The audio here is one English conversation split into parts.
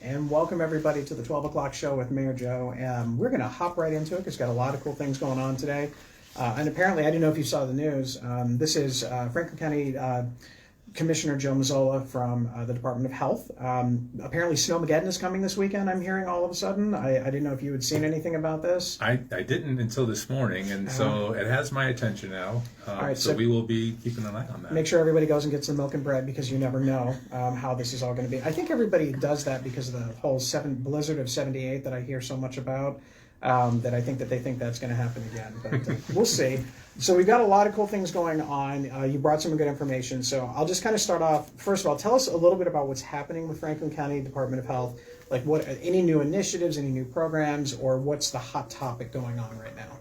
And welcome everybody to the 12 o'clock show with Mayor Joe. We're going to hop right into it because we've got a lot of cool things going on today. And apparently, I didn't know if you saw the news. This is Franklin County Commissioner Joe Mazolla from the Department of Health. Apparently, Snowmageddon is coming this weekend, I'm hearing all of a sudden. I didn't know if you had seen anything about this. I didn't until this morning, and so it has my attention now. All right, so we will be keeping an eye on that. Make sure everybody goes and gets some milk and bread because you never know how this is all going to be. I think everybody does that because of the whole blizzard of 78 that I hear so much about. That I think that they think that's going to happen again, but we'll see. So we've got a lot of cool things going on. You brought some good information, so I'll just kind of start off. First of all, tell us a little bit about what's happening with Franklin County Department of Health, like what any new initiatives, any new programs, or what's the hot topic going on right now?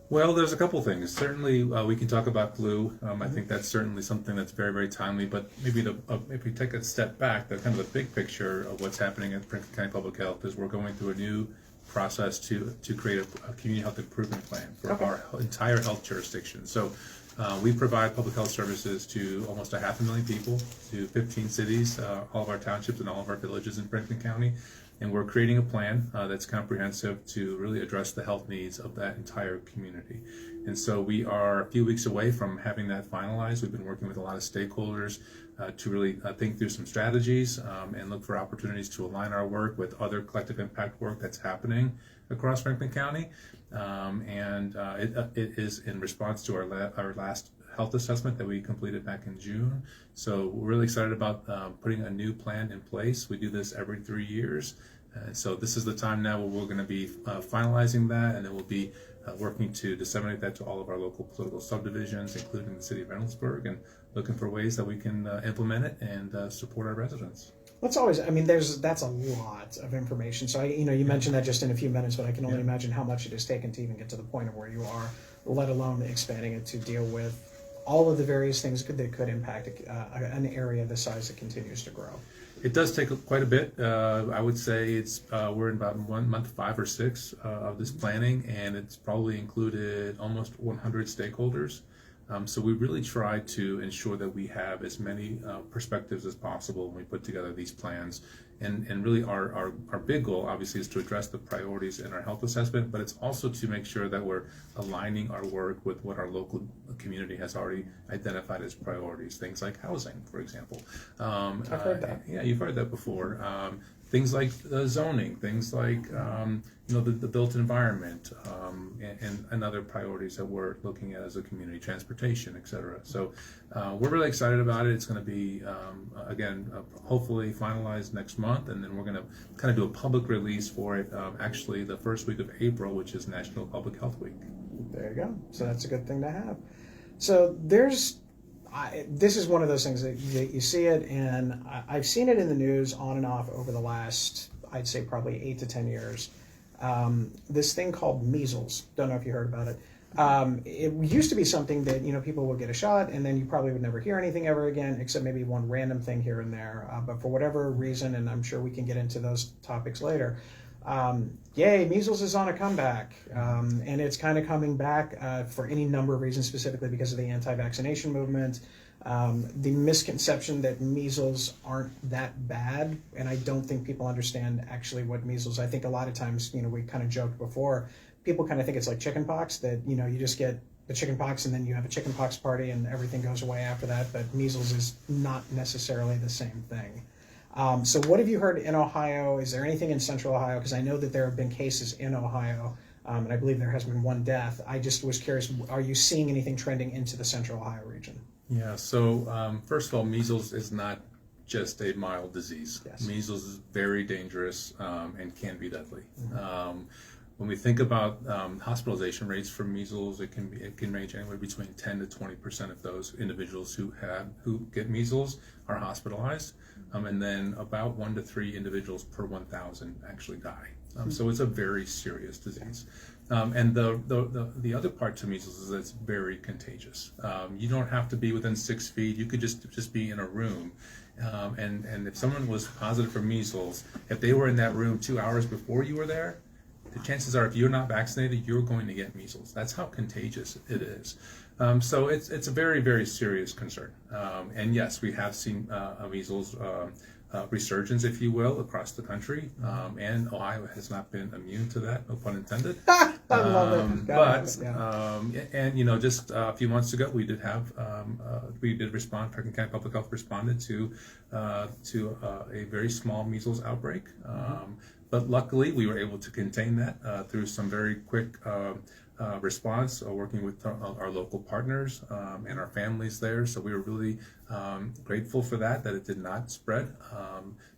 Well, there's a couple things. Certainly, we can talk about flu. I think that's certainly something that's very, very timely. But maybe if we take a step back, the kind of the big picture of what's happening at Franklin County Public Health is we're going through a new process to create a community health improvement plan for our entire health jurisdiction. So we provide public health services to almost 500,000 people, to 15 cities, all of our townships and all of our villages in Franklin County. And we're creating a plan that's comprehensive to really address the health needs of that entire community. And so we are a few weeks away from having that finalized. We've been working with a lot of stakeholders to really think through some strategies and look for opportunities to align our work with other collective impact work that's happening across Franklin County. It is in response to our last health assessment that we completed back in June. So we're really excited about putting a new plan in place. We do this every 3 years. So this is the time now where we're going to be finalizing that, and then we'll be working to disseminate that to all of our local political subdivisions, including the city of Reynoldsburg, and looking for ways that we can implement it and support our residents. That's always, I mean, that's a lot of information. So, you mentioned that just in a few minutes, but I can only imagine how much it has taken to even get to the point of where you are, let alone expanding it to deal with all of the various things that could impact an area this size that continues to grow. It does take quite a bit. I would say we're in about 1 month, 5 or 6 of this planning, and it's probably included almost 100 stakeholders. So we really try to ensure that we have as many perspectives as possible when we put together these plans. And really our big goal, obviously, is to address the priorities in our health assessment, but it's also to make sure that we're aligning our work with what our local community has already identified as priorities. Things like housing, for example. I've heard that. Yeah, you've heard that before. Things like zoning, things like the built environment, and other priorities that we're looking at as a community, transportation, et cetera. So we're really excited about it. It's going to be, hopefully finalized next month, and then we're going to kind of do a public release for it actually the first week of April, which is National Public Health Week. There you go. So that's a good thing to have. So this is one of those things that you see it, and I've seen it in the news on and off over the last, I'd say probably 8 to 10 years. This thing called measles. Don't know if you heard about it. It used to be something that people would get a shot, and then you probably would never hear anything ever again, except maybe one random thing here and there. But for whatever reason, and I'm sure we can get into those topics later. Measles is on a comeback, and it's kind of coming back for any number of reasons, specifically because of the anti-vaccination movement, the misconception that measles aren't that bad, and I don't think people understand actually what measles. I think a lot of times, we kind of joked before, people kind of think it's like chickenpox, that you just get the chickenpox and then you have a chickenpox party and everything goes away after that, but measles is not necessarily the same thing. So what have you heard in Ohio? Is there anything in central Ohio? Because I know that there have been cases in Ohio, and I believe there has been one death. I just was curious, are you seeing anything trending into the central Ohio region? Yeah, so first of all, measles is not just a mild disease. Yes. Measles is very dangerous and can be deadly. Mm-hmm. When we think about hospitalization rates for measles, it can range anywhere between 10 to 20% of those individuals who get measles are hospitalized, and then about 1 to 3 individuals per 1,000 actually die. So it's a very serious disease. And the other part to measles is that it's very contagious. You don't have to be within 6 feet. You could just be in a room. And if someone was positive for measles, if they were in that room 2 hours before you were there, the chances are if you're not vaccinated, you're going to get measles. That's how contagious it is. So it's a very, very serious concern. And yes, we have seen measles resurgence, if you will, across the country, and Ohio has not been immune to that, no pun intended. I love it. And just a few months ago, we did respond. Franklin County Public Health responded to a very small measles outbreak. But luckily, we were able to contain that through some very quick response, working with our local partners and our families there. So we were really grateful for that it did not spread.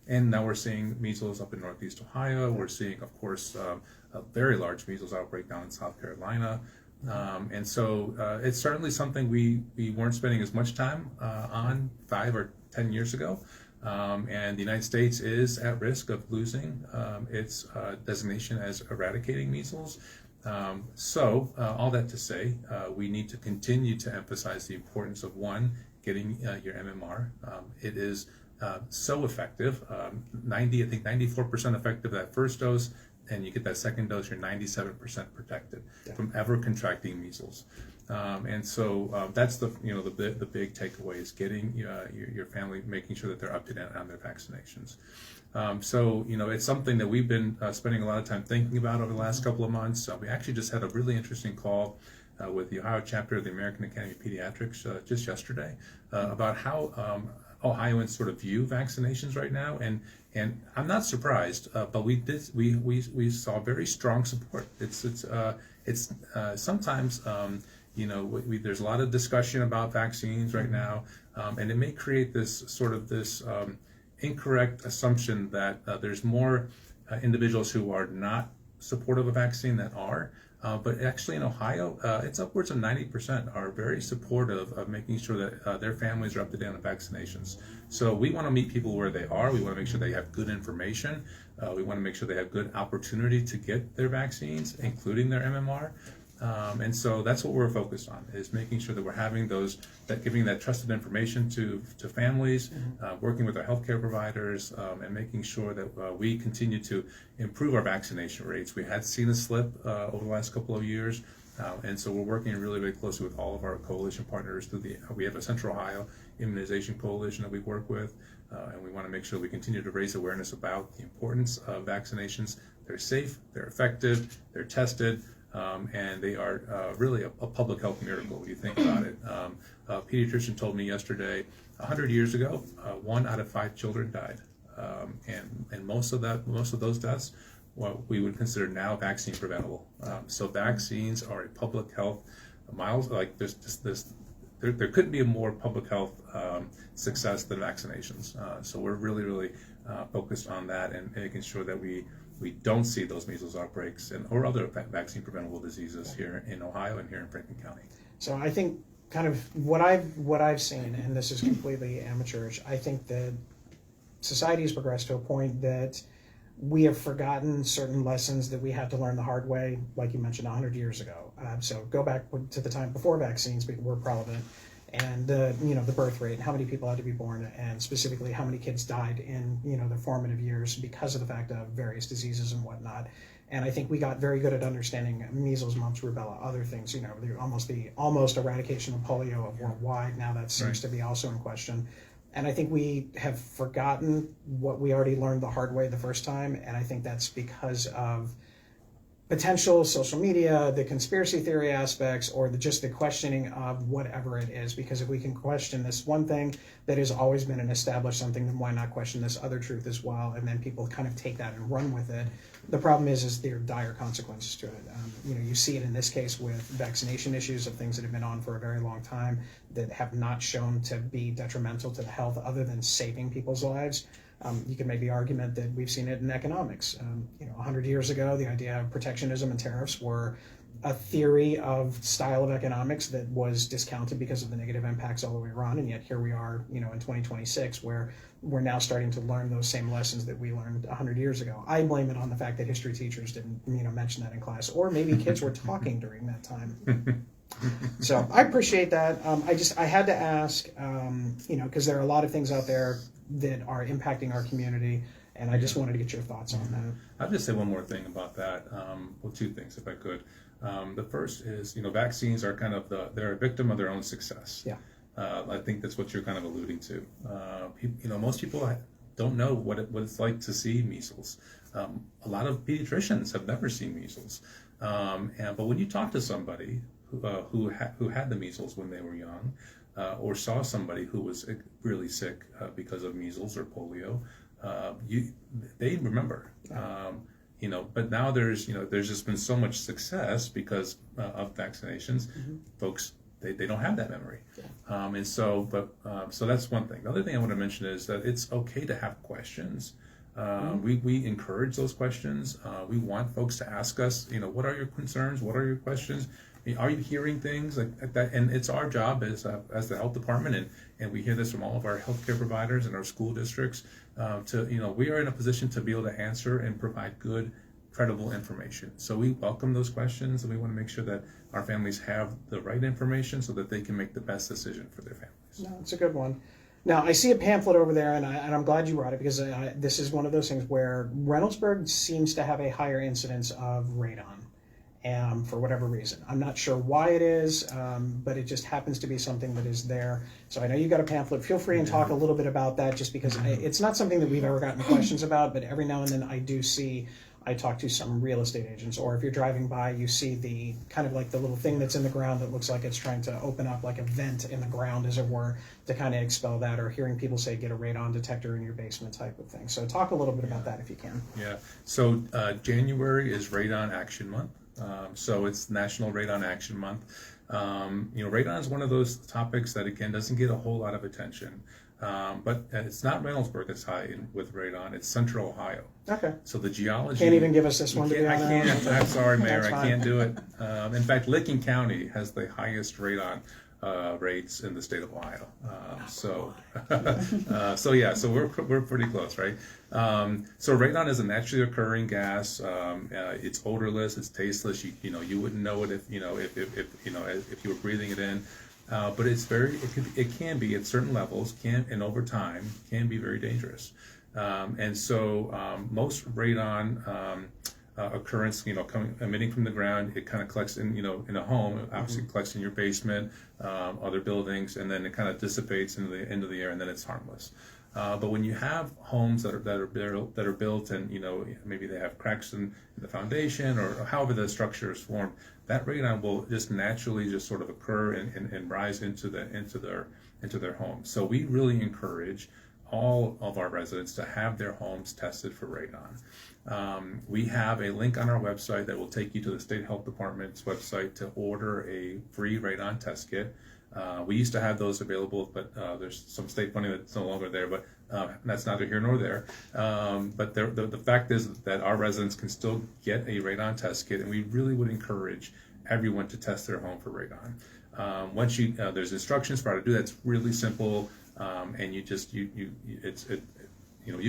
And now we're seeing measles up in Northeast Ohio. We're seeing, of course, a very large measles outbreak down in South Carolina. And so it's certainly something we weren't spending as much time on 5 or 10 years ago. And the United States is at risk of losing its designation as eradicating measles. So all that to say, we need to continue to emphasize the importance of, one, getting your MMR. It is so effective. I think 94% effective that first dose, and you get that second dose, you're 97% protected from ever contracting measles. And so that's the big takeaway is getting your family, making sure that they're up to date on their vaccinations. So it's something that we've been spending a lot of time thinking about over the last couple of months. We actually just had a really interesting call with the Ohio chapter of the American Academy of Pediatrics just yesterday about how Ohioans sort of view vaccinations right now, and I'm not surprised, but we saw very strong support. It's sometimes there's a lot of discussion about vaccines right now, and it may create this incorrect assumption that there's more individuals who are not supportive of vaccine than are. But actually in Ohio, it's upwards of 90% are very supportive of making sure that their families are up to date on vaccinations. So we want to meet people where they are. We want to make sure they have good information. We want to make sure they have good opportunity to get their vaccines, including their MMR. And so that's what we're focused on, is making sure that we're having giving that trusted information to families, working with our healthcare providers, and making sure that we continue to improve our vaccination rates. We had seen a slip over the last couple of years, and so we're working really, really closely with all of our coalition partners. We have a Central Ohio Immunization Coalition that we work with, and we want to make sure we continue to raise awareness about the importance of vaccinations. They're safe, they're effective, they're tested. And they are really a public health miracle when you think about it. A pediatrician told me yesterday, 100 years ago, 1 out of 5 children died, and most of those deaths, what we would consider now vaccine preventable. So vaccines are a public health there couldn't be a more public health success than vaccinations. So we're really, really focused on that and making sure that we don't see those measles outbreaks or other vaccine preventable diseases here in Ohio and here in Franklin County. So I think kind of what I've seen, and this is completely amateurish, I think that society has progressed to a point that we have forgotten certain lessons that we had to learn the hard way, like you mentioned, 100 years ago. So go back to the time before vaccines were prevalent, and the birth rate, how many people had to be born, and specifically how many kids died in their formative years because of the fact of various diseases and whatnot. And I think we got very good at understanding measles, mumps, rubella, other things. The almost eradication of polio worldwide. Now that seems to be also in question. And I think we have forgotten what we already learned the hard way the first time. And I think that's because of potential social media, the conspiracy theory aspects, or just the questioning of whatever it is. Because if we can question this one thing that has always been an established something, then why not question this other truth as well? And then people kind of take that and run with it. The problem is there are dire consequences to it. You see it in this case with vaccination issues of things that have been on for a very long time that have not shown to be detrimental to the health other than saving people's lives. You can make the argument that we've seen it in economics. 100 years ago, the idea of protectionism and tariffs were a theory of style of economics that was discounted because of the negative impacts all the way around, and yet here we are, in 2026, where we're now starting to learn those same lessons that we learned 100 years ago. I blame it on the fact that history teachers didn't, mention that in class, or maybe kids were talking during that time. So I appreciate that. I had to ask, because there are a lot of things out there that are impacting our community, and I just wanted to get your thoughts on that. I'll just say one more thing about that. Well, 2 things, if I could. The first is, vaccines are they're a victim of their own success. Yeah. I think that's what you're kind of alluding to. Most people don't know what it's like to see measles. A lot of pediatricians have never seen measles. But when you talk to somebody who had the measles when they were young, or saw somebody who was really sick because of measles or polio, they remember. But now there's just been so much success because of vaccinations. Folks, they don't have that memory. So that's one thing. The other thing I want to mention is that it's okay to have questions. We encourage those questions. We want folks to ask us, what are your concerns? What are your questions? Are you hearing things like that? And it's our job as the health department, and we hear this from all of our healthcare providers and our school districts, we are in a position to be able to answer and provide good, credible information. So we welcome those questions, and we want to make sure that our families have the right information so that they can make the best decision for their families. No, it's a good one. Now, I see a pamphlet over there, and I'm glad you brought it, because this is one of those things where Reynoldsburg seems to have a higher incidence of radon. For whatever reason. I'm not sure why it is, but it just happens to be something that is there. So I know you got a pamphlet. Feel free and talk a little bit about that, just because it's not something that we've ever gotten questions about, but every now and then I talk to some real estate agents, or if you're driving by, you see the kind of like the little thing that's in the ground that looks like it's trying to open up like a vent in the ground, as it were, to kind of expel that, or hearing people say get a radon detector in your basement type of thing. So talk a little bit about that if you can. Yeah. So January is Radon Action Month. So it's National Radon Action Month. Radon is one of those topics that, again, doesn't get a whole lot of attention. But it's not Reynoldsburg that's high with radon. It's Central Ohio. Okay. So the geology... Can't even give us this one, to be honest. I can't. I'm sorry, Mayor. I can't do it. In fact, Licking County has the highest radon rates in the state of Ohio. So we're pretty close, right? So radon is a naturally occurring gas. It's odorless. It's tasteless. You wouldn't know it if you were breathing it in. But it can be at certain levels, and over time can be very dangerous. Most radon occurrence, emitting from the ground, it kind of collects in a home. It obviously collects in your basement, other buildings, and then it kind of dissipates into the air, and then it's harmless. But when you have homes that are built, and maybe they have cracks in the foundation, or however the structure is formed, that radon will just naturally just sort of occur and rise into their home. So we really encourage all of our residents to have their homes tested for radon. We have a link on our website that will take you to the State Health Department's website to order a free radon test kit. We used to have those available, but there's some state funding that's no longer there, but that's neither here nor there. But the fact is that our residents can still get a radon test kit, and we really would encourage everyone to test their home for radon. Once there's instructions for how to do that. It's really simple, and you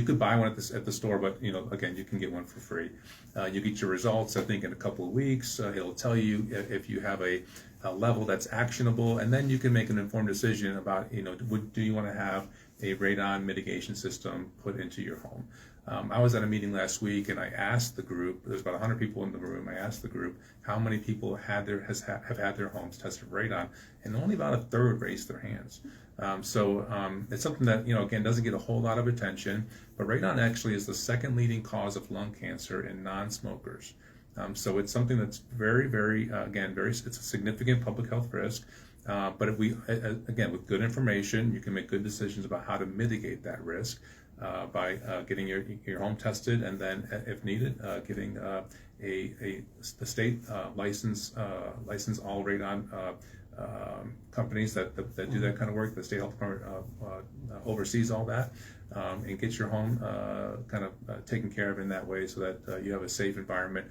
could buy one at the store, but again, you can get one for free. You get your results, I think, in a couple of weeks. It'll tell you if you have a level that's actionable, and then you can make an informed decision about do you want to have a radon mitigation system put into your home. I was at a meeting last week, and I asked the group. There's about 100 people in the room. I asked the group how many people have had their homes tested for radon, and only about a third raised their hands. It's something that again doesn't get a whole lot of attention, but radon actually is the second leading cause of lung cancer in non-smokers. So it's something that's very, very it's a significant public health risk. But if again, with good information, you can make good decisions about how to mitigate that risk by getting your home tested, and then, if needed, getting the state license all radon companies that do that kind of work. The state health department oversees all that, and get your home taken care of in that way, so that you have a safe environment.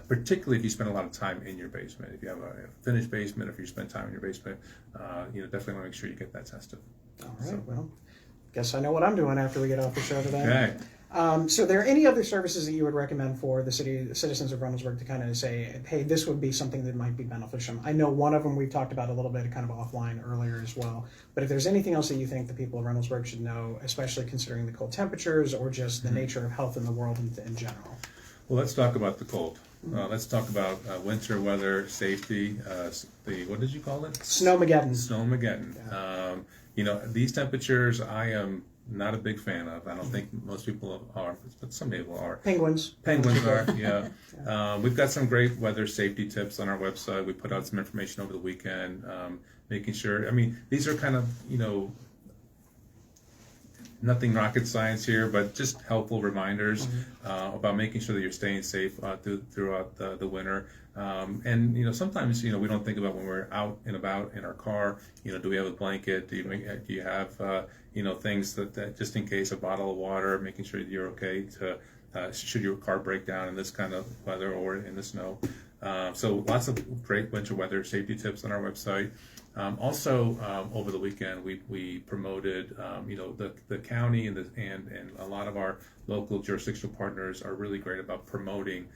Particularly if you spend a lot of time in your basement. If you have a finished basement, if you spend time in your basement, definitely want to make sure you get that tested. All right. Well, guess I know what I'm doing after we get off the show today. Okay. So, are there any other services that you would recommend for the citizens of Reynoldsburg to kind of say, hey, this would be something that might be beneficial? I know one of them we've talked about a little bit kind of offline earlier as well. But if there's anything else that you think the people of Reynoldsburg should know, especially considering the cold temperatures or just the nature of health in the world in general. Well, let's talk about the cold. Let's talk about winter weather safety. What did you call it? Snowmageddon. Snowmageddon. Yeah. These temperatures, I am not a big fan of. I don't think most people are, but some people are. Penguins are, yeah. We've got some great weather safety tips on our website. We put out some information over the weekend, making sure. I mean, these are kind of, nothing rocket science here, but just helpful reminders about making sure that you're staying safe throughout the winter. And sometimes we don't think about when we're out and about in our car. Do we have a blanket? Do you have things that just in case, a bottle of water, making sure that you're okay to should your car break down in this kind of weather or in the snow. So lots of great winter weather safety tips on our website. Also, over the weekend, we promoted, the county and a lot of our local jurisdictional partners are really great about promoting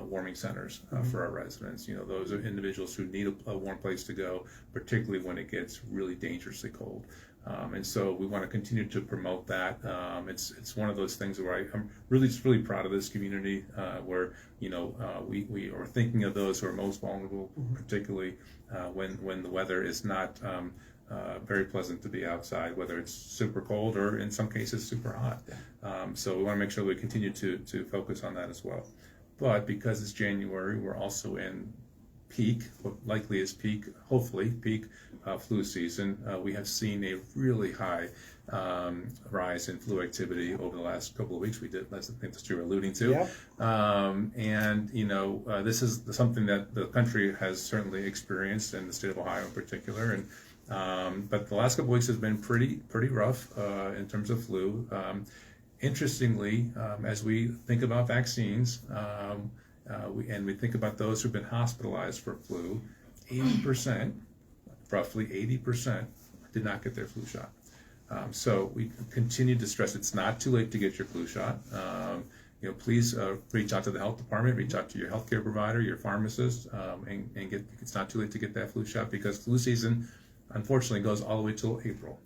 warming centers for our residents. Those are individuals who need a warm place to go, particularly when it gets really dangerously cold. And so we want to continue to promote that. It's one of those things where I'm really proud of this community, where we are thinking of those who are most vulnerable, particularly when the weather is not very pleasant to be outside, whether it's super cold or in some cases super hot. So we want to make sure we continue to focus on that as well. But because it's January, we're also in peak, what likely is peak, hopefully peak flu season. We have seen a really high rise in flu activity over the last couple of weeks. I think that's what you're alluding to. Yep. And this is something that the country has certainly experienced, in the state of Ohio in particular. And but the last couple of weeks has been pretty rough in terms of flu. Interestingly, as we think about vaccines, we think about those who've been hospitalized for flu, 80%, roughly 80%, did not get their flu shot. So we continue to stress it's not too late to get your flu shot. Please reach out to the health department, reach out to your healthcare provider, your pharmacist, and get. It's not too late to get that flu shot, because flu season, unfortunately, goes all the way till April.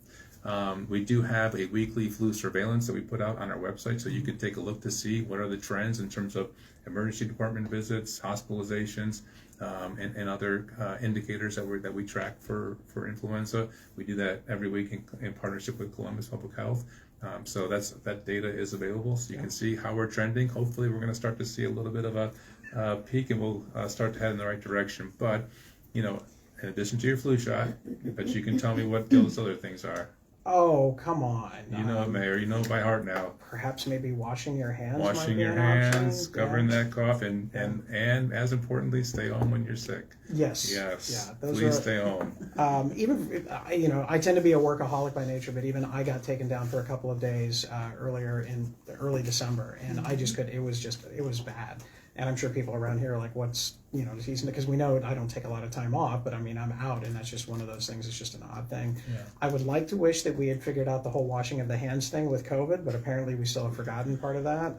We do have a weekly flu surveillance that we put out on our website, so you can take a look to see what are the trends in terms of emergency department visits, hospitalizations, and other indicators that we track for influenza. We do that every week in partnership with Columbus Public Health. So that data is available, so you can see how we're trending. Hopefully, we're going to start to see a little bit of a peak, and we'll start to head in the right direction. But in addition to your flu shot, but you can tell me what those other things are. Oh, come on. You know it, Mayor. You know it by heart now. Perhaps maybe washing your hands. Washing your hands, covering that cough, and as importantly, stay home when you're sick. Yes. Yes. Yeah, Please stay home. Even I tend to be a workaholic by nature, but even I got taken down for a couple of days earlier in early December, and I just could. It was bad. And I'm sure people around here are like, what's, because we know I don't take a lot of time off, but I mean, I'm out, and that's just one of those things. It's just an odd thing. Yeah. I would like to wish that we had figured out the whole washing of the hands thing with COVID, but apparently we still have forgotten part of that.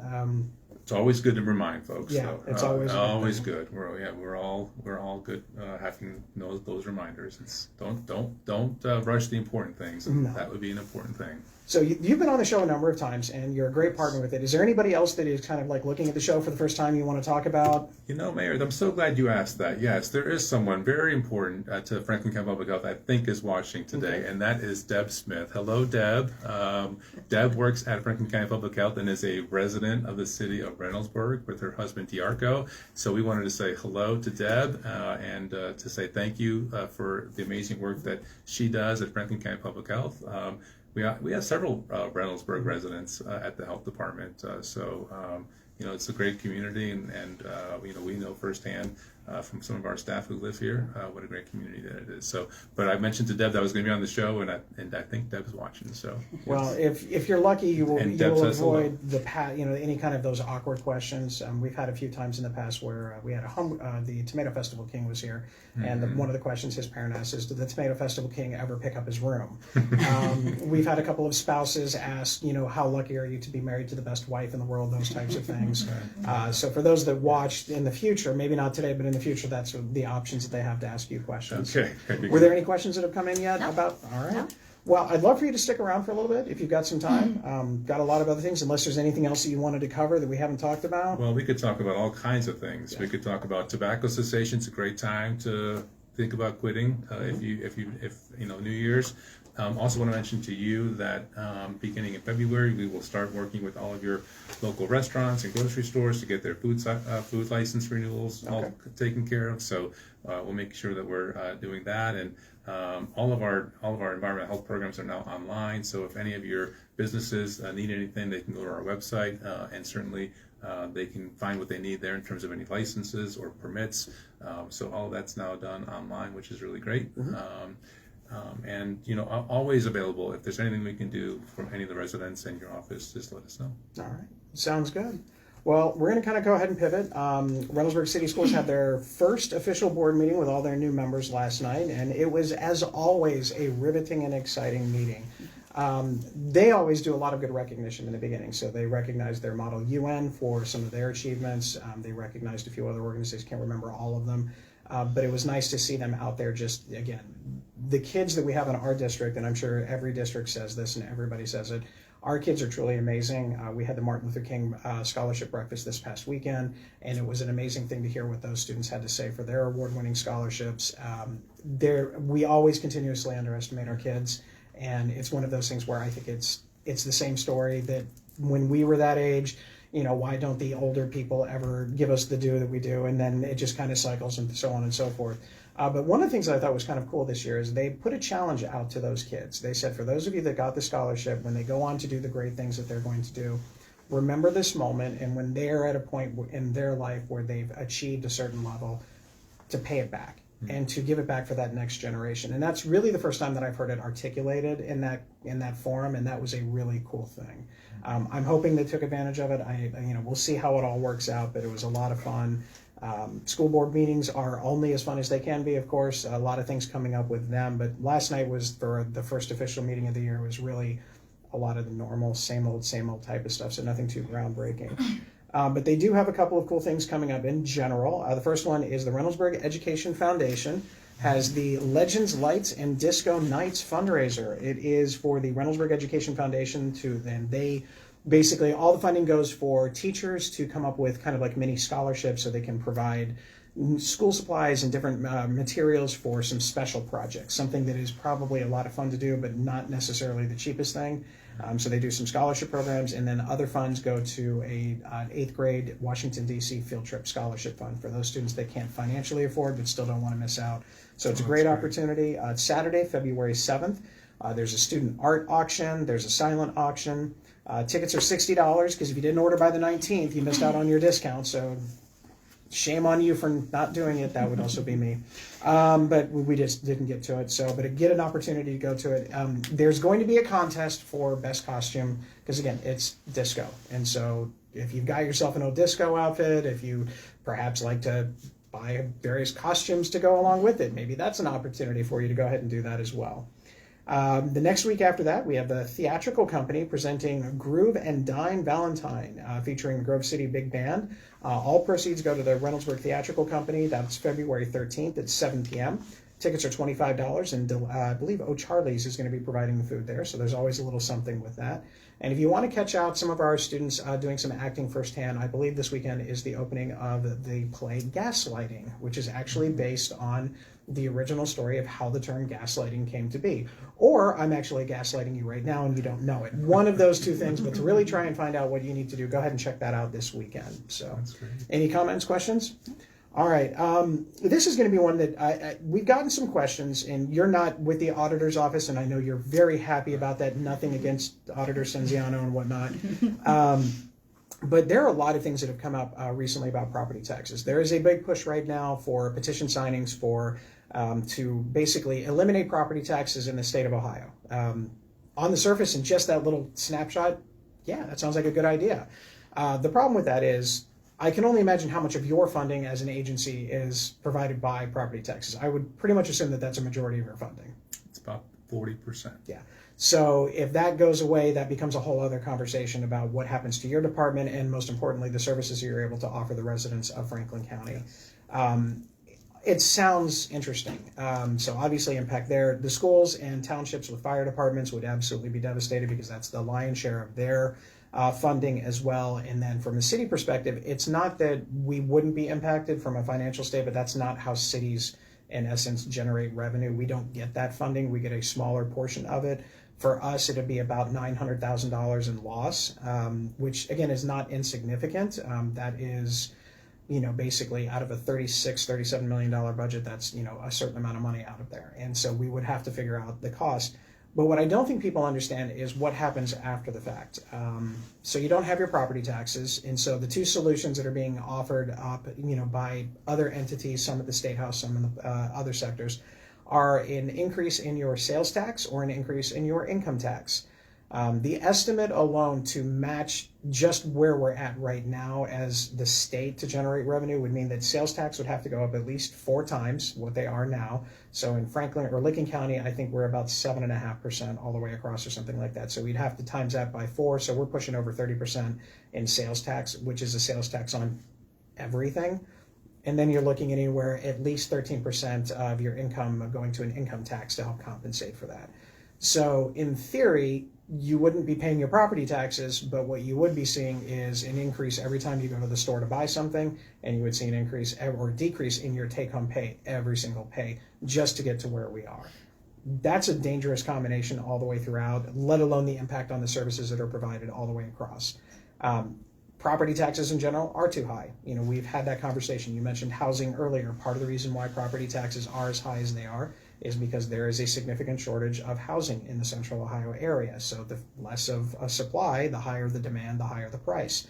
It's always good to remind folks. Yeah, though. It's always good. We're all good having those reminders. Don't rush the important things. No. That would be an important thing. So you've been on the show a number of times, and you're a great partner with it. Is there anybody else that is kind of like looking at the show for the first time you want to talk about? Mayor, I'm so glad you asked that. Yes, there is someone very important to Franklin County Public Health I think is watching today, and that is Deb Smith. Hello, Deb. Deb works at Franklin County Public Health and is a resident of the city of Reynoldsburg with her husband, Diarco. So we wanted to say hello to Deb and to say thank you for the amazing work that she does at Franklin County Public Health. We have several Reynoldsburg residents at the health department, so it's a great community, and we know firsthand from some of our staff who live here what a great community that it is. So, but I mentioned to Deb that I was going to be on the show, and I think Deb's watching. So, well, if you're lucky, you will avoid hello. Any kind of those awkward questions. We've had a few times in the past where we had the Tomato Festival King was here, and one of the questions his parent asked is, did the Tomato Festival King ever pick up his room? We've had a couple of spouses ask, how lucky are you to be married to the best wife in the world? Those types of things. So for those that watched in the future, maybe not today, but in the future, that's the options that they have to ask you questions. Okay. Were there any questions that have come in yet No. about? All right. No. Well, I'd love for you to stick around for a little bit if you've got some time. Got a lot of other things, unless there's anything else that you wanted to cover that we haven't talked about. Well, we could talk about all kinds of things. Yeah. We could talk about tobacco cessation. It's a great time to think about quitting if New Year's. Also want to mention to you that beginning in February, we will start working with all of your local restaurants and grocery stores to get their food license renewals all taken care of. So we'll make sure that we're doing that, and all of our environmental health programs are now online. So if any of your businesses need anything, they can go to our website, and certainly they can find what they need there in terms of any licenses or permits. So all of that's now done online, which is really great. And always available. If there's anything we can do for any of the residents in your office, just let us know. All right, sounds good. Well, we're going to kind of go ahead and pivot. Reynoldsburg City Schools had their first official board meeting with all their new members last night, and it was, as always, a riveting and exciting meeting. They always do a lot of good recognition in the beginning. So they recognized their Model UN for some of their achievements. They recognized a few other organizations, can't remember all of them. But it was nice to see them out there just, again, the kids that we have in our district, and I'm sure every district says this and everybody says it, our kids are truly amazing. We had the Martin Luther King Scholarship Breakfast this past weekend, and it was an amazing thing to hear what those students had to say for their award-winning scholarships. We always continuously underestimate our kids, and it's one of those things where I think it's the same story that when we were that age, why don't the older people ever give us the due that we do? And then it just kind of cycles and so on and so forth. But one of the things that I thought was kind of cool this year is they put a challenge out to those kids. They said, for those of you that got the scholarship, when they go on to do the great things that they're going to do, remember this moment, and when they're at a point in their life where they've achieved a certain level, to pay it back and to give it back for that next generation. And that's really the first time that I've heard it articulated in that forum, and that was a really cool thing. I'm hoping they took advantage of it. We'll see how it all works out, but it was a lot of fun. School board meetings are only as fun as they can be, of course. A lot of things coming up with them, but last night was for the first official meeting of the year. It was really a lot of the normal, same old type of stuff, so nothing too groundbreaking. But they do have a couple of cool things coming up in general. The first one is the Reynoldsburg Education Foundation has the Legends, Lights, and Disco Nights fundraiser. It is for the Reynoldsburg Education Foundation they basically, all the funding goes for teachers to come up with kind of like mini scholarships so they can provide school supplies and different materials for some special projects, something that is probably a lot of fun to do, but not necessarily the cheapest thing. So they do some scholarship programs, and then other funds go to an 8th grade Washington, D.C. field trip scholarship fund for those students that can't financially afford but still don't want to miss out. So it's a great opportunity. It's Saturday, February 7th. There's a student art auction. There's a silent auction. Tickets are $60 because if you didn't order by the 19th, you missed out on your discount. So shame on you for not doing it. That would also be me. But we just didn't get to it. But get an opportunity to go to it. There's going to be a contest for best costume because, again, it's disco. And so if you've got yourself an old disco outfit, if you perhaps like to buy various costumes to go along with it, maybe that's an opportunity for you to go ahead and do that as well. The next week after that, we have the theatrical company presenting Groove and Dine Valentine, featuring Grove City Big Band. All proceeds go to the Reynoldsburg Theatrical Company. That's February 13th at 7 p.m. Tickets are $25, and I believe O'Charlie's is going to be providing the food there, so there's always a little something with that. And if you want to catch out some of our students doing some acting firsthand, I believe this weekend is the opening of the play Gaslighting, which is actually based on the original story of how the term gaslighting came to be. Or I'm actually gaslighting you right now and you don't know it. One of those two things, but to really try and find out what you need to do, go ahead and check that out this weekend. So, that's great. Any comments, questions? All right. This is going to be one that we've gotten some questions, and you're not with the auditor's office, and I know you're very happy about that. Nothing against Auditor Senziano and whatnot. But there are a lot of things that have come up recently about property taxes. There is a big push right now for petition signings to basically eliminate property taxes in the state of Ohio. On the surface, in just that little snapshot, yeah, that sounds like a good idea. The problem with that is I can only imagine how much of your funding as an agency is provided by property taxes. I would pretty much assume that that's a majority of your funding. It's about 40%. Yeah. So if that goes away, that becomes a whole other conversation about what happens to your department and, most importantly, the services you're able to offer the residents of Franklin County. It sounds interesting. So obviously impact there. The schools and townships with fire departments would absolutely be devastated because that's the lion's share of their funding as well. And then from a city perspective, it's not that we wouldn't be impacted from a financial state, but that's not how cities in essence, generate revenue. We don't get that funding. We get a smaller portion of it. For us, it'd be about $900,000 in loss, which again is not insignificant. That is, basically out of a $37 million budget, that's, a certain amount of money out of there. And so we would have to figure out the cost. But what I don't think people understand is what happens after the fact. So you don't have your property taxes. And so the two solutions that are being offered up, by other entities, some at the State House, some in the other sectors, are an increase in your sales tax or an increase in your income tax. The estimate alone to match just where we're at right now as the state to generate revenue would mean that sales tax would have to go up at least 4 times what they are now. So in Franklin or Licking County, I think we're about 7.5% all the way across or something like that. So we'd have to times that by 4. So we're pushing over 30% in sales tax, which is a sales tax on everything. And then you're looking at anywhere at least 13% of your income going to an income tax to help compensate for that. So in theory, you wouldn't be paying your property taxes, but what you would be seeing is an increase every time you go to the store to buy something, and you would see an increase or decrease in your take-home pay every single pay just to get to where we are. That's a dangerous combination all the way throughout, let alone the impact on the services that are provided all the way across. Property taxes in general are too high. We've had that conversation. You mentioned housing earlier. Part of the reason why property taxes are as high as they are is because there is a significant shortage of housing in the central Ohio area. So the less of a supply, the higher the demand, the higher the price.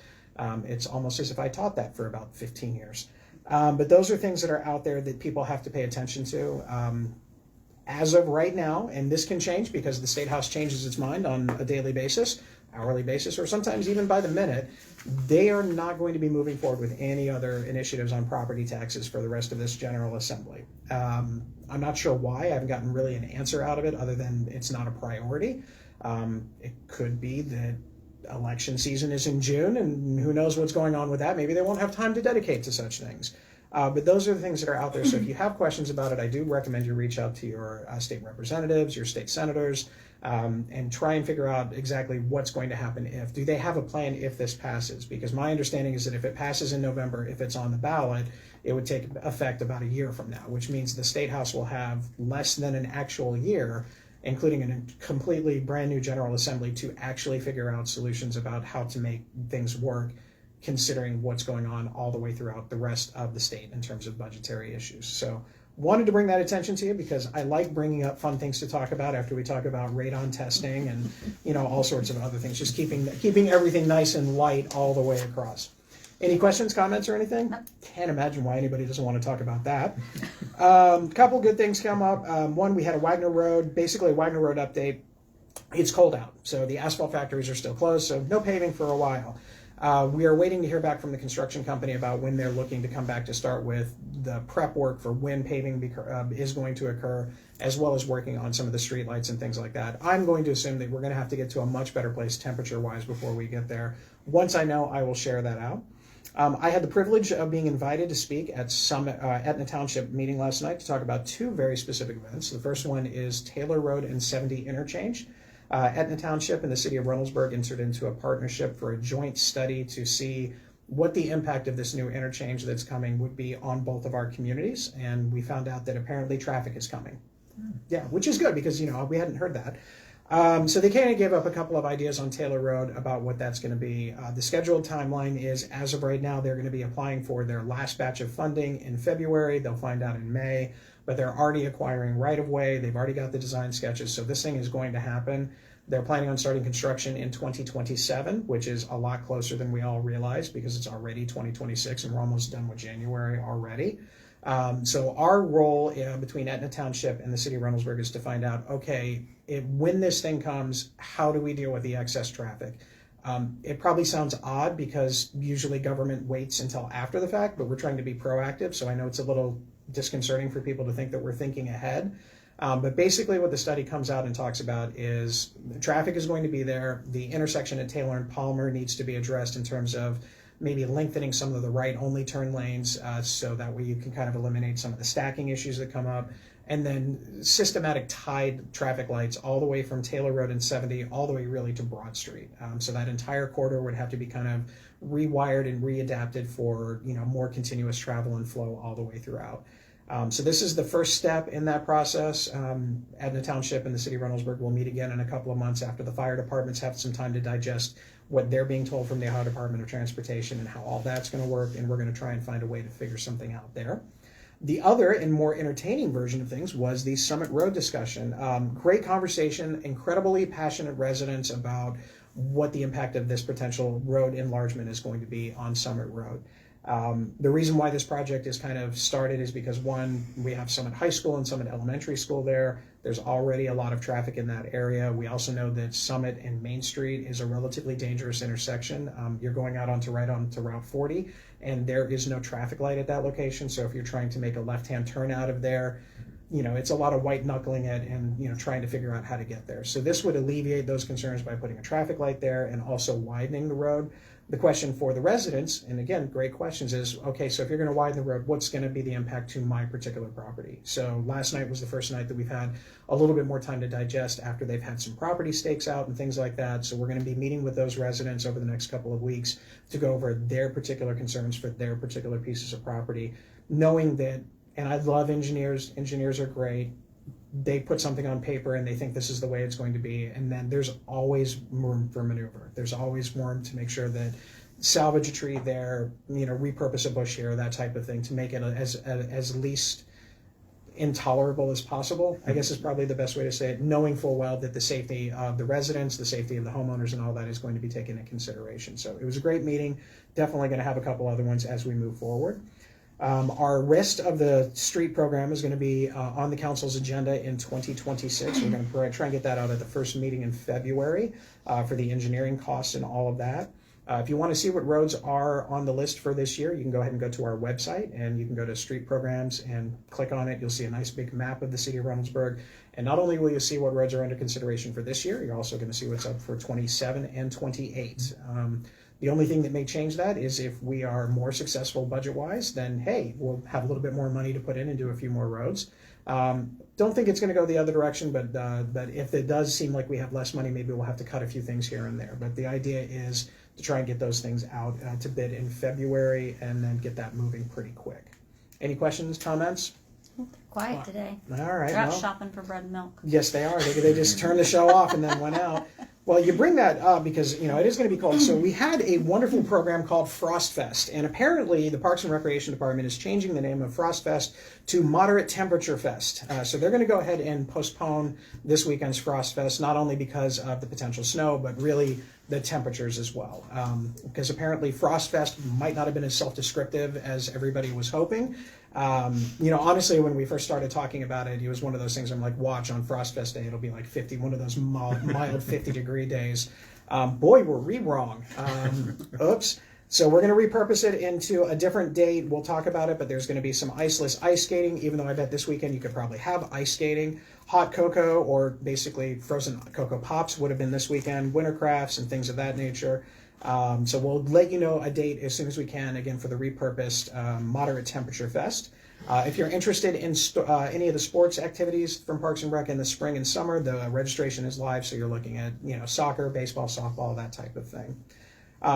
It's almost as if I taught that for about 15 years. But those are things that are out there that people have to pay attention to. As of right now, and this can change because the State House changes its mind on a daily basis, hourly basis, or sometimes even by the minute, they are not going to be moving forward with any other initiatives on property taxes for the rest of this General Assembly. I'm not sure why. I haven't gotten really an answer out of it other than it's not a priority. It could be that election season is in June, and who knows what's going on with that. Maybe they won't have time to dedicate to such things. But those are the things that are out there. So if you have questions about it, I do recommend you reach out to your state representatives, your state senators, and try and figure out exactly what's going to happen if. Do they have a plan if this passes? Because my understanding is that if it passes in November, if it's on the ballot, it would take effect about a year from now, which means the State House will have less than an actual year, including a completely brand new General Assembly, to actually figure out solutions about how to make things work, considering what's going on all the way throughout the rest of the state in terms of budgetary issues. So wanted to bring that attention to you because I like bringing up fun things to talk about after we talk about radon testing and all sorts of other things, just keeping everything nice and light all the way across. Any questions, comments, or anything? Can't imagine why anybody doesn't want to talk about that. Couple good things come up. One, we had a Wagner Road update. It's cold out, so the asphalt factories are still closed, so no paving for a while. We are waiting to hear back from the construction company about when they're looking to come back to start with the prep work for when paving is going to occur, as well as working on some of the streetlights and things like that. I'm going to assume that we're going to have to get to a much better place temperature-wise before we get there. Once I know, I will share that out. I had the privilege of being invited to speak at some Etna Township meeting last night to talk about 2 very specific events. The first one is Taylor Road and 70 interchange. Etna Township and the city of Reynoldsburg entered into a partnership for a joint study to see what the impact of this new interchange that's coming would be on both of our communities. And we found out that apparently traffic is coming. Yeah, which is good because, we hadn't heard that. So they kind of gave up a couple of ideas on Taylor Road about what that's going to be. The scheduled timeline is, as of right now, they're going to be applying for their last batch of funding in February. They'll find out in May, but they're already acquiring right-of-way. They've already got the design sketches, so this thing is going to happen. They're planning on starting construction in 2027, which is a lot closer than we all realize because it's already 2026 and we're almost done with January already. So our role between Etna Township and the city of Reynoldsburg is to find out, okay, when this thing comes, how do we deal with the excess traffic? It probably sounds odd because usually government waits until after the fact, but we're trying to be proactive. So I know it's a little disconcerting for people to think that we're thinking ahead. But basically what the study comes out and talks about is traffic is going to be there. The intersection at Taylor and Palmer needs to be addressed in terms of maybe lengthening some of the right-only turn lanes so that way you can kind of eliminate some of the stacking issues that come up. And then systematic tied traffic lights all the way from Taylor Road and 70 all the way really to Broad Street. So that entire corridor would have to be kind of rewired and readapted for more continuous travel and flow all the way throughout. So this is the first step in that process. Edna Township and the City of Reynoldsburg will meet again in a couple of months after the fire departments have some time to digest what they're being told from the Ohio Department of Transportation and how all that's going to work, and we're going to try and find a way to figure something out there. The other and more entertaining version of things was the Summit Road discussion. Great conversation, incredibly passionate residents about what the impact of this potential road enlargement is going to be on Summit Road. The reason why this project is kind of started is because, one, we have Summit High School and Summit Elementary School there. There's already a lot of traffic in that area. We also know that Summit and Main Street is a relatively dangerous intersection. You're going out onto Route 40, and there is no traffic light at that location. So if you're trying to make a left-hand turn out of there, it's a lot of white knuckling it and, trying to figure out how to get there. So this would alleviate those concerns by putting a traffic light there and also widening the road. The question for the residents, and again, great questions, is, okay, so if you're going to widen the road, what's going to be the impact to my particular property? So last night was the first night that we've had a little bit more time to digest after they've had some property stakes out and things like that. So we're going to be meeting with those residents over the next couple of weeks to go over their particular concerns for their particular pieces of property, knowing that, and I love engineers. Engineers are great. They put something on paper and they think this is the way it's going to be, and then there's always room for maneuver. There's always room to make sure that salvage a tree there, repurpose a bush here, that type of thing, to make it as least intolerable as possible, I guess is probably the best way to say it, knowing full well that the safety of the residents, the safety of the homeowners, and all that is going to be taken into consideration. So it was a great meeting. Definitely going to have a couple other ones as we move forward. Our rest of the street program is going to be on the council's agenda in 2026. We're going to try and get that out at the first meeting in February for the engineering costs and all of that. If you want to see what roads are on the list for this year, you can go ahead and go to our website, and you can go to street programs and click on it. You'll see a nice big map of the city of Reynoldsburg. And not only will you see what roads are under consideration for this year, you're also going to see what's up for 27 and 28. The only thing that may change that is if we are more successful budget-wise, then, hey, we'll have a little bit more money to put in and do a few more roads. Don't think it's going to go the other direction, but if it does seem like we have less money, maybe we'll have to cut a few things here and there. But the idea is to try and get those things out to bid in February and then get that moving pretty quick. Any questions, comments? Quiet today. All right. They're out shopping for bread and milk. Yes, they are. They just turned the show off and then went out. Well, you bring that up because, it is going to be cold. So we had a wonderful program called Frost Fest, and apparently the Parks and Recreation Department is changing the name of Frost Fest to Moderate Temperature Fest. So they're going to go ahead and postpone this weekend's Frost Fest, not only because of the potential snow, but really the temperatures as well. Because apparently Frost Fest might not have been as self-descriptive as everybody was hoping. Honestly, when we first started talking about it, it was one of those things I'm like, watch on Frost Fest Day, it'll be like 50, one of those mild 50-degree days. Boy, were we wrong. Oops. So we're going to repurpose it into a different date. We'll talk about it, but there's going to be some iceless ice skating, even though I bet this weekend you could probably have ice skating. Hot cocoa, or basically frozen cocoa pops, would have been this weekend. Winter crafts and things of that nature. So we'll let you know a date as soon as we can, again, for the repurposed Moderate Temperature Fest. If you're interested in any of the sports activities from Parks and Rec in the spring and summer, the registration is live, so you're looking at soccer, baseball, softball, that type of thing.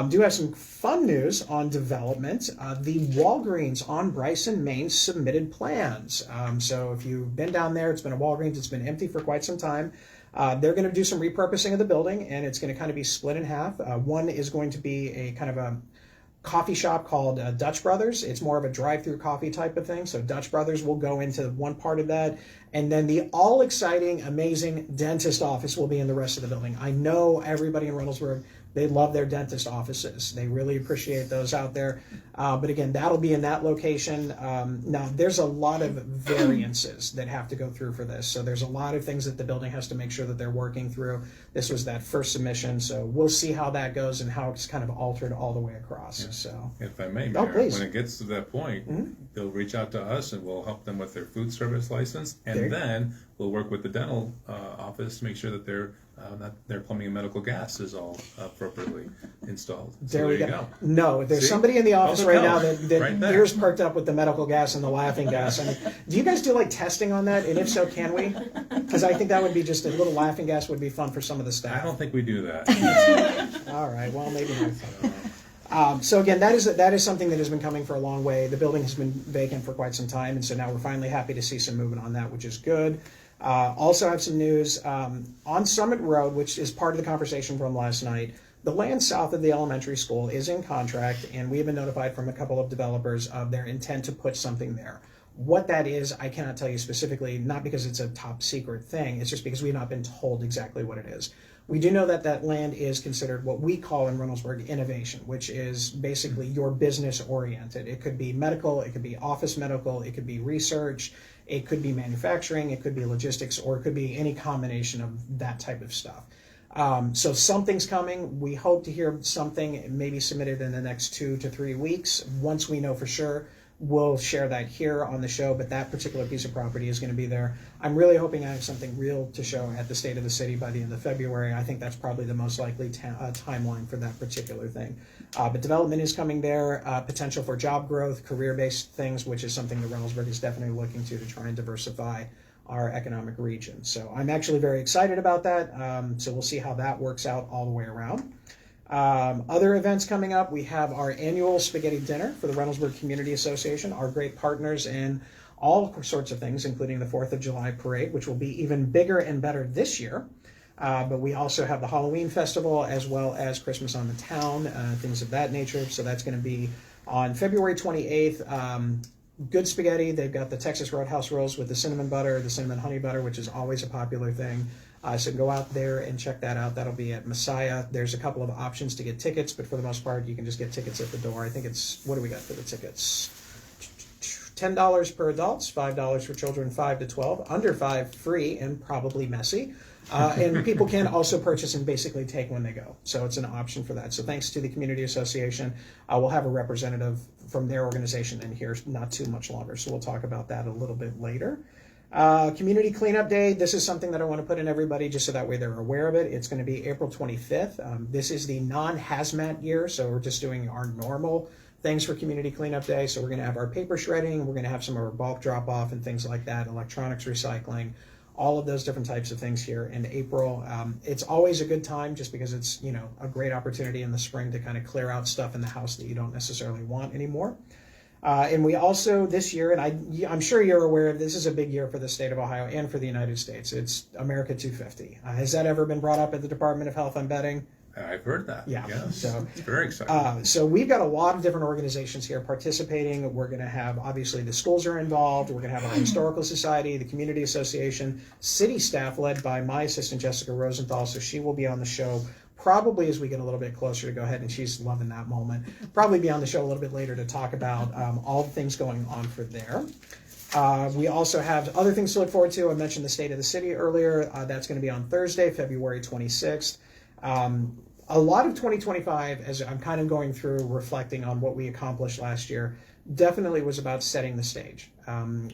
Do have some fun news on development. The Walgreens on Bryson, Maine submitted plans. So if you've been down there, it's been a Walgreens, it's been empty for quite some time. They're going to do some repurposing of the building, and it's going to kind of be split in half. One is going to be a kind of a coffee shop called Dutch Brothers. It's more of a drive-through coffee type of thing. So Dutch Brothers will go into one part of that. And then the all-exciting, amazing dentist office will be in the rest of the building. I know everybody in Reynoldsburg, they love their dentist offices. They really appreciate those out there. But again, that'll be in that location. Now, there's a lot of variances that have to go through for this. So there's a lot of things that the building has to make sure that they're working through. This was that first submission. So we'll see how that goes and how it's kind of altered all the way across. Yeah. So, if I may, Mayor, when it gets to that point, they'll reach out to us and we'll help them with their food service license. And then we'll work with the dental office to make sure that their plumbing and medical gas is all appropriately installed. So there we you go. No, there's somebody in the office right now that ears perked up with the medical gas and the laughing gas. I mean, do you guys do like testing on that? And if so, can we? Because I think that would be just a little laughing gas would be fun for some of the staff. I don't think we do that. All right. Well, maybe not. So again, that is something that has been coming for a long way. The building has been vacant for quite some time, and so now we're finally happy to see some movement on that, which is good. Also have some news on Summit Road, which is part of the conversation from last night. The land south of the elementary school is in contract, and we have been notified from a couple of developers of their intent to put something there. What that is, I cannot tell you specifically, not because it's a top secret thing, it's just because we've not been told exactly what it is. We do know that that land is considered what we call in Reynoldsburg innovation, which is basically your business oriented. It could be medical, it could be office medical, it could be research, it could be manufacturing, it could be logistics, or it could be any combination of that type of stuff. So something's coming. We hope to hear something maybe submitted in the next 2 to 3 weeks. Once we know for sure, we'll share that here on the show, but that particular piece of property is going to be there. I'm really hoping I have something real to show at the State of the City by the end of February. I think that's probably the most likely timeline for that particular thing. But development is coming there, potential for job growth, career-based things, which is something that Reynoldsburg is definitely looking to try and diversify our economic region. So I'm actually very excited about that. So we'll see how that works out all the way around. Other events coming up, we have our annual spaghetti dinner for the Reynoldsburg Community Association, our great partners in all sorts of things, including the 4th of July parade, which will be even bigger and better this year. But we also have the Halloween festival as well as Christmas on the Town, things of that nature. So that's going to be on February 28th. Good spaghetti. They've got the Texas Roadhouse rolls with the cinnamon butter, the cinnamon honey butter, which is always a popular thing. So go out there and check that out. That'll be at Messiah. There's a couple of options to get tickets, but for the most part, you can just get tickets at the door. I think it's, what do we got for the tickets? $10 per adults, $5 for children 5 to 12, under 5 free and probably messy. And people can also purchase and basically take when they go. So it's an option for that. So thanks to the Community Association, we'll have a representative from their organization in here not too much longer. So we'll talk about that a little bit later. Community Cleanup Day. This is something that I want to put in everybody just so that way they're aware of it. It's going to be April 25th. This is the non-hazmat year, so we're just doing our normal things for Community Cleanup Day. So we're going to have our paper shredding, we're going to have some of our bulk drop-off and things like that, electronics recycling, all of those different types of things here in April. It's always a good time just because it's, you know, a great opportunity in the spring to kind of clear out stuff in the house that you don't necessarily want anymore. And we also, this year, and I'm sure you're aware, this is a big year for the state of Ohio and for the United States. It's America 250. Has that ever been brought up at the Department of Health, I'm betting? I've heard that. Yeah. Yes. So it's very exciting. So we've got a lot of different organizations here participating. We're going to have, obviously, the schools are involved. We're going to have our Historical Society, the Community Association, city staff led by my assistant, Jessica Rosenthal. So she will be on the show probably as we get a little bit closer to go ahead, and she's loving that moment. Probably be on the show a little bit later to talk about all the things going on for there. We also have other things to look forward to. I mentioned the State of the City earlier. That's going to be on Thursday, February 26th. A lot of 2025, as I'm kind of going through reflecting on what we accomplished last year, definitely was about setting the stage.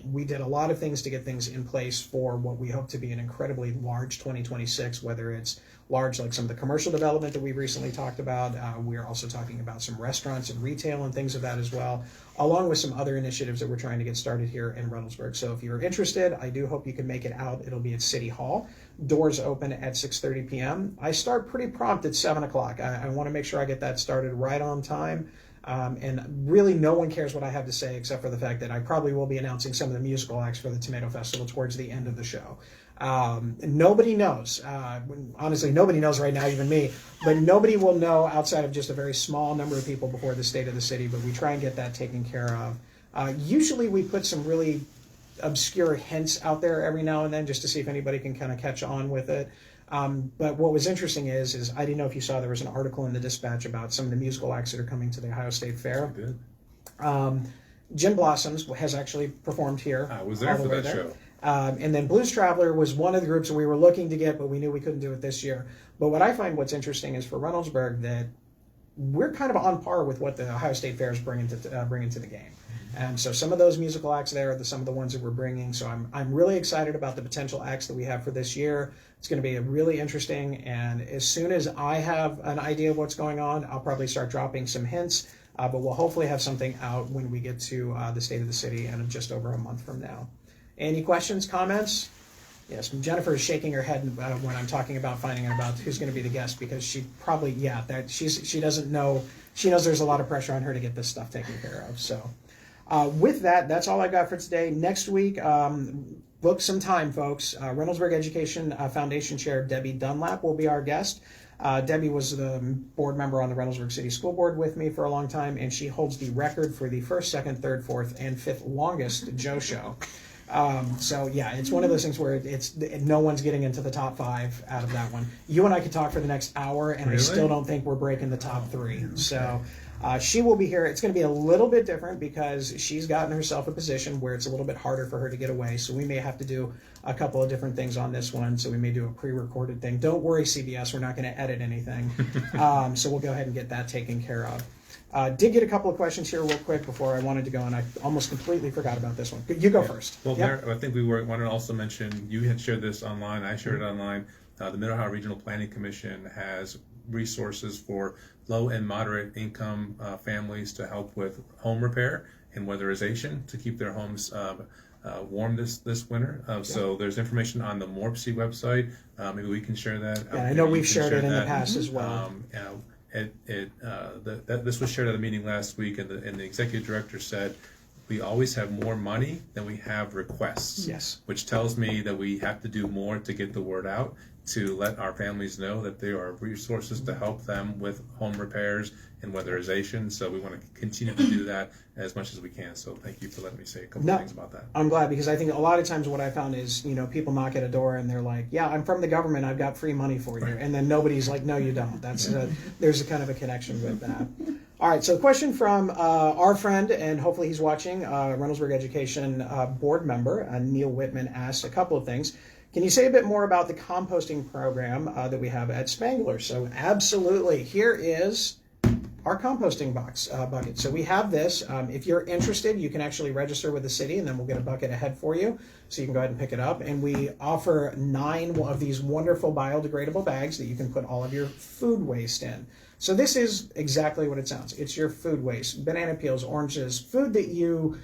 We did a lot of things to get things in place for what we hope to be an incredibly large 2026, whether it's large like some of the commercial development that we've recently talked about. We're also talking about some restaurants and retail and things of that as well, along with some other initiatives that we're trying to get started here in Reynoldsburg. So if you're interested, I do hope you can make it out. It'll be at City Hall. Doors open at 6:30 p.m. I start pretty prompt at 7 o'clock. I want to make sure I get that started right on time. And really no one cares what I have to say except for the fact that I probably will be announcing some of the musical acts for the Tomato Festival towards the end of the show. Nobody knows. Honestly, nobody knows right now, even me. But nobody will know outside of just a very small number of people before the State of the City. But we try and get that taken care of. Usually we put some really obscure hints out there every now and then just to see if anybody can kind of catch on with it. But what was interesting is I didn't know if you saw there was an article in the Dispatch about some of the musical acts that are coming to the Ohio State Fair. Good. Gin Blossoms has actually performed here. I was there for that show. And then Blues Traveler was one of the groups that we were looking to get, but we knew we couldn't do it this year. But what I find what's interesting is for Reynoldsburg that we're kind of on par with what the Ohio State Fair is bringing to the game. And so some of those musical acts there are some of the ones that we're bringing. So I'm really excited about the potential acts that we have for this year. It's going to be really interesting. And as soon as I have an idea of what's going on, I'll probably start dropping some hints. But we'll hopefully have something out when we get to the State of the City in just over a month from now. Any questions, comments? Yes, Jennifer is shaking her head when I'm talking about finding out about who's going to be the guest, because she probably, she doesn't know, she knows there's a lot of pressure on her to get this stuff taken care of. So with that, that's all I got for today. Next week, book some time, folks. Reynoldsburg Education Foundation Chair Debbie Dunlap will be our guest. Debbie was the board member on the Reynoldsburg City School Board with me for a long time, and she holds the record for the first, second, third, fourth, and fifth longest Joe Show. So yeah, it's one of those things where no one's getting into the top 5 out of that one. You and I could talk for the next hour, and Really? I still don't think we're breaking the top 3. Okay. So she will be here. It's going to be a little bit different because she's gotten herself a position where it's a little bit harder for her to get away. So we may have to do a couple of different things on this one. So we may do a pre-recorded thing. Don't worry, CBS, we're not going to edit anything. So we'll go ahead and get that taken care of. Did get a couple of questions here real quick before I wanted to go, and I almost completely forgot about this one. You go first. Well, I think we wanted to also mention, you had shared this online, I shared it online. The Mid-Ohio Regional Planning Commission has resources for low and moderate income families to help with home repair and weatherization to keep their homes warm this winter. So there's information on the MORPC website. Maybe we can share that. Yeah, I know we've shared it in the past as well. This was shared at a meeting last week, and the executive director said, we always have more money than we have requests. Yes. Which tells me that we have to do more to get the word out, to let our families know that there are resources to help them with home repairs and weatherization. So we want to continue to do that as much as we can. So thank you for letting me say a couple of things about that. I'm glad, because I think a lot of times what I found is, people knock at a door and they're like, yeah, I'm from the government, I've got free money for you. Right. And then nobody's like, no, you don't. There's a kind of a connection with that. All right, so a question from our friend, and hopefully he's watching, Reynoldsburg Education board member, Neil Whitman, asked a couple of things. Can you say a bit more about the composting program that we have at Spangler? So absolutely, here is our composting bucket. So we have this. If you're interested, you can actually register with the city, and then we'll get a bucket ahead for you, so you can go ahead and pick it up. And we offer 9 of these wonderful biodegradable bags that you can put all of your food waste in. So this is exactly what it sounds. It's your food waste, banana peels, oranges, food that you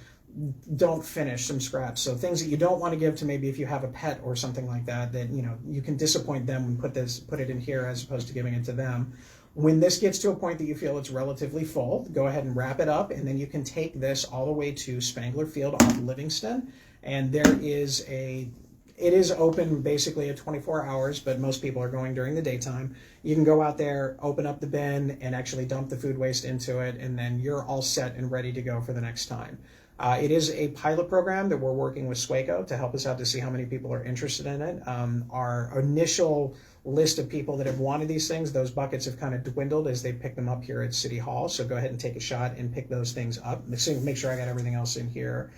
don't finish, some scraps. So things that you don't want to give to, maybe if you have a pet or something like that, that you can disappoint them and put it in here as opposed to giving it to them. When this gets to a point that you feel it's relatively full, go ahead and wrap it up, and then you can take this all the way to Spangler Field off Livingston. And it is open basically at 24 hours, but most people are going during the daytime. You can go out there, open up the bin, and actually dump the food waste into it, and then you're all set and ready to go for the next time. It is a pilot program that we're working with SWACO to help us out to see how many people are interested in it. Our initial list of people that have wanted these things, those buckets have kind of dwindled as they pick them up here at City Hall. So go ahead and take a shot and pick those things up. Make sure I got everything else in here.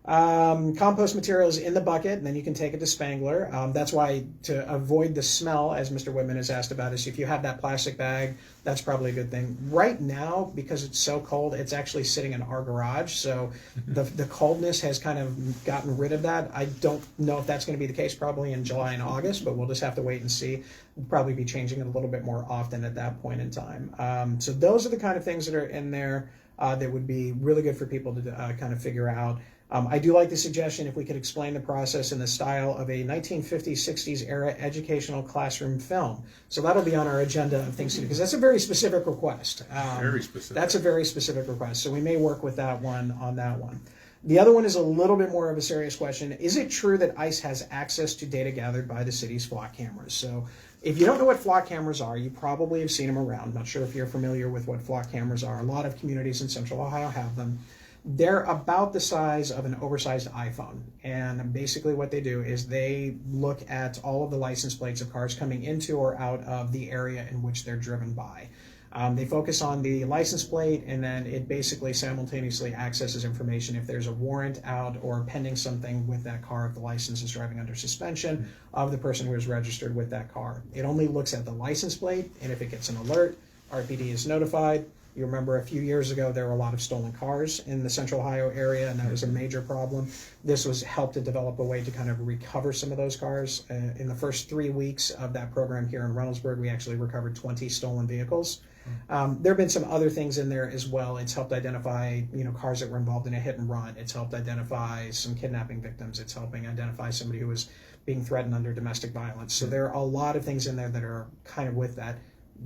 Compost materials in the bucket, and then you can take it to Spangler. That's why, to avoid the smell, as Mr. Whitman has asked about, is if you have that plastic bag, that's probably a good thing. Right now, because it's so cold, it's actually sitting in our garage, so the coldness has kind of gotten rid of that. I don't know if that's going to be the case probably in July and August, but we'll just have to wait and see. We'll probably be changing it a little bit more often at that point in time. So those are the kind of things that are in there that would be really good for people to kind of figure out. I do like the suggestion if we could explain the process in the style of a 1950s, 60s era educational classroom film. So that'll be on our agenda of things to do, because that's a very specific request. Very specific. That's a very specific request. So we may work with that one on that one. The other one is a little bit more of a serious question. Is it true that ICE has access to data gathered by the city's flock cameras? So if you don't know what flock cameras are, you probably have seen them around. Not sure if you're familiar with what flock cameras are. A lot of communities in Central Ohio have them. They're about the size of an oversized iPhone. And basically what they do is they look at all of the license plates of cars coming into or out of the area in which they're driven by. They focus on the license plate, and then it basically simultaneously accesses information if there's a warrant out or pending something with that car, if the license is driving under suspension, of the person who is registered with that car. It only looks at the license plate, and if it gets an alert, RPD is notified. You remember a few years ago, there were a lot of stolen cars in the Central Ohio area, and that was a major problem. This was helped to develop a way to kind of recover some of those cars. In the first 3 weeks of that program here in Reynoldsburg, we actually recovered 20 stolen vehicles. There have been some other things in there as well. It's helped identify, cars that were involved in a hit and run. It's helped identify some kidnapping victims. It's helping identify somebody who was being threatened under domestic violence. So there are a lot of things in there that are kind of with that.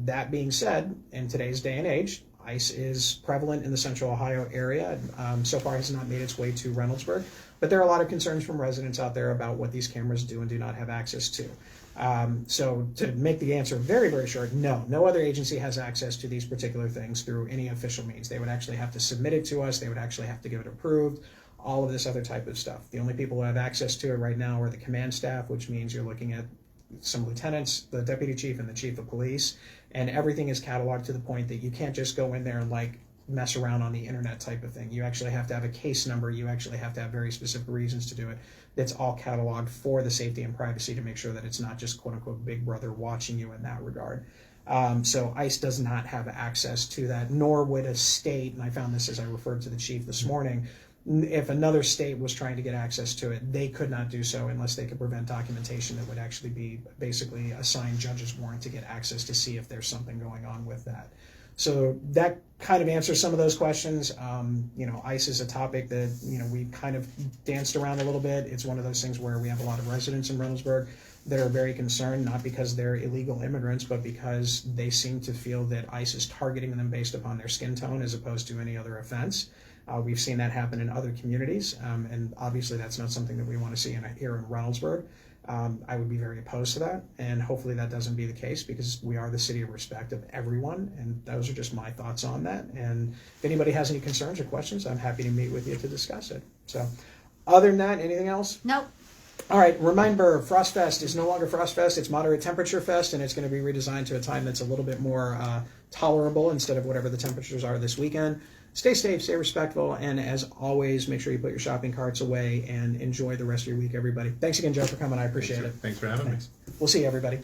That being said, in today's day and age, ICE is prevalent in the central Ohio area. So far has not made its way to Reynoldsburg, but there are a lot of concerns from residents out there about what these cameras do and do not have access to. So to make the answer very, very short, no other agency has access to these particular things through any official means. They would actually have to submit it to us. They would actually have to get it approved, all of this other type of stuff. The only people who have access to it right now are the command staff, which means you're looking at some lieutenants, the deputy chief, and the chief of police, and everything is cataloged to the point that you can't just go in there and like mess around on the internet type of thing. You actually have to have a case number. You actually have to have very specific reasons to do it. It's all cataloged for the safety and privacy to make sure that it's not just quote unquote Big Brother watching you in that regard. So ICE does not have access to that, nor would a state, and I found this as I referred to the chief this morning, if another state was trying to get access to it, they could not do so unless they could prevent documentation that would actually be basically a signed judge's warrant to get access to see if there's something going on with that. So that kind of answers some of those questions. ICE is a topic that, we kind of danced around a little bit. It's one of those things where we have a lot of residents in Reynoldsburg that are very concerned, not because they're illegal immigrants, but because they seem to feel that ICE is targeting them based upon their skin tone as opposed to any other offense. We've seen that happen in other communities, and obviously that's not something that we want to see here in Reynoldsburg. I would be very opposed to that, and hopefully that doesn't be the case because we are the city of respect of everyone, and those are just my thoughts on that. And if anybody has any concerns or questions, I'm happy to meet with you to discuss it. So other than that, anything else? Nope. All right, reminder, Frostfest is no longer Frostfest. It's Moderate Temperature Fest, and it's going to be redesigned to a time that's a little bit more tolerable instead of whatever the temperatures are this weekend. Stay safe, stay respectful, and as always, make sure you put your shopping carts away and enjoy the rest of your week, everybody. Thanks again, Joe, for coming. I appreciate it. Thanks for having me. We'll see you, everybody.